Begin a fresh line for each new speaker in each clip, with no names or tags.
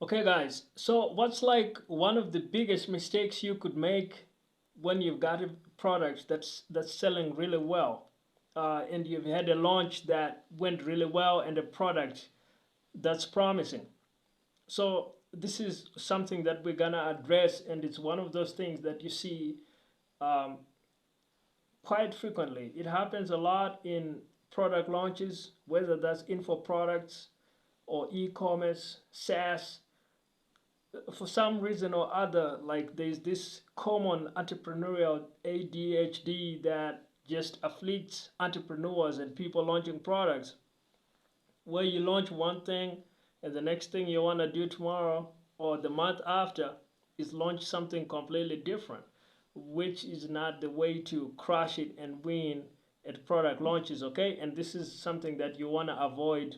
Okay, guys, so what's like one of the biggest mistakes you could make when you've got a product that's selling really well, and you've had a launch that went really well and a product that's promising? So this is something that we're gonna address, and it's one of those things that you see um, quite frequently. It happens a lot in product launches, whether that's info products or e-commerce, SaaS. For some reason or other, like there's this common entrepreneurial ADHD that just afflicts entrepreneurs and people launching products, where you launch one thing and the next thing you want to do tomorrow or the month after is launch something completely different, which is not the way to crush it and win at product launches. Okay, and this is something that you want to avoid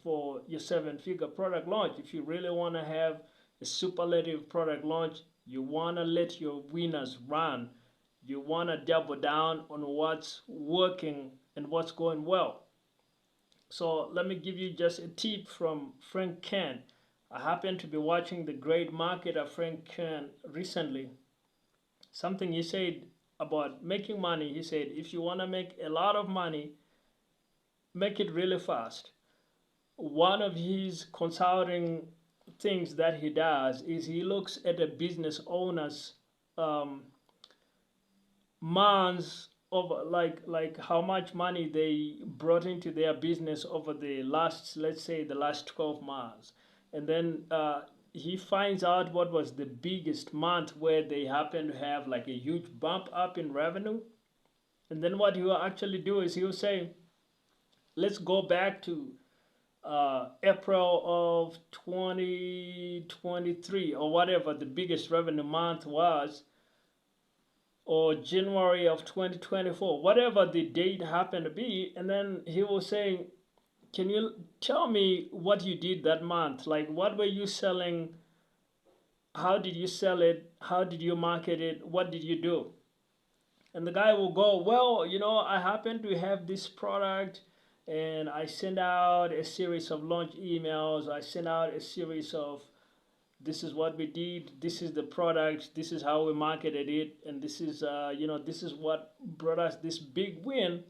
for your seven-figure product launch. If you really want to have a superlative product launch, you want to let your winners run. You want to double down on what's working and what's going well. So let me give you just a tip from Frank Kern. I happened to be watching The Great Marketer Frank Kern recently. Something he said about making money, he said, if you want to make a lot of money, make it really fast. One of his consulting things that he does is he looks at a business owner's um, months of like how much money they brought into their business over the last, let's say, the last 12 months, and then he finds out what was the biggest month where they happen to have like a huge bump up in revenue. And then what he will actually do is he will say, let's go back to April of 2023 or whatever the biggest revenue month was, or January of 2024, whatever the date happened to be. And then he will say, can you tell me what you did that month? Like, what were you selling? How did you sell it? How did you market it? What did you do? And the guy will go, well, I happen to have this product and I send out a series of launch emails. I send out a series of, this is what we did, this is the product, this is how we marketed it, and this is, this is what brought us this big win.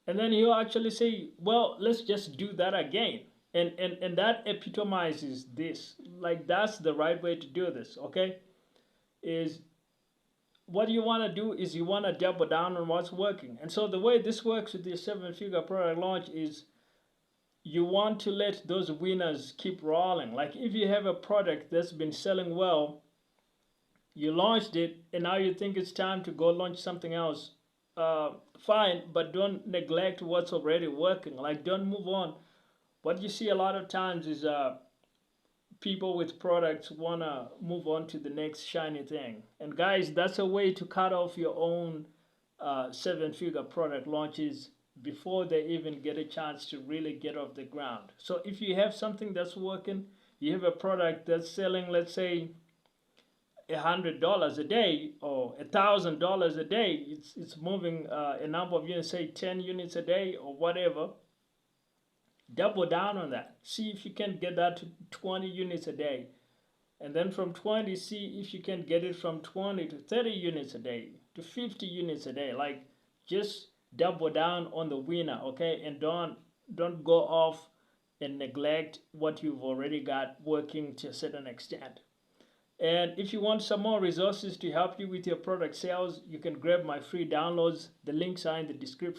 And then he'll actually say, well, let's just do that again. And that epitomizes this. Like, that's the right way to do this, okay? Is what you want to do is you want to double down on what's working. And so the way this works with your seven-figure product launch is you want to let those winners keep rolling. Like, if you have a product that's been selling well, you launched it, and now you think it's time to go launch something else, fine, but don't neglect what's already working. Like, don't move on. What you see a lot of times is people with products want to move on to the next shiny thing. And guys, that's a way to cut off your own seven-figure product launches before they even get a chance to really get off the ground. So if you have something that's working, you have a product that's selling, let's say, $100 a day or $1,000 a day, it's moving a number of units, say 10 units a day or whatever. Double down on that. See if you can get that to 20 units a day. And then from 20, see if you can get it from 20 to 30 units a day, to 50 units a day. Like, just double down on the winner, okay? And don't go off and neglect what you've already got working to a certain extent. And if you want some more resources to help you with your product sales, you can grab my free downloads. The links are in the description.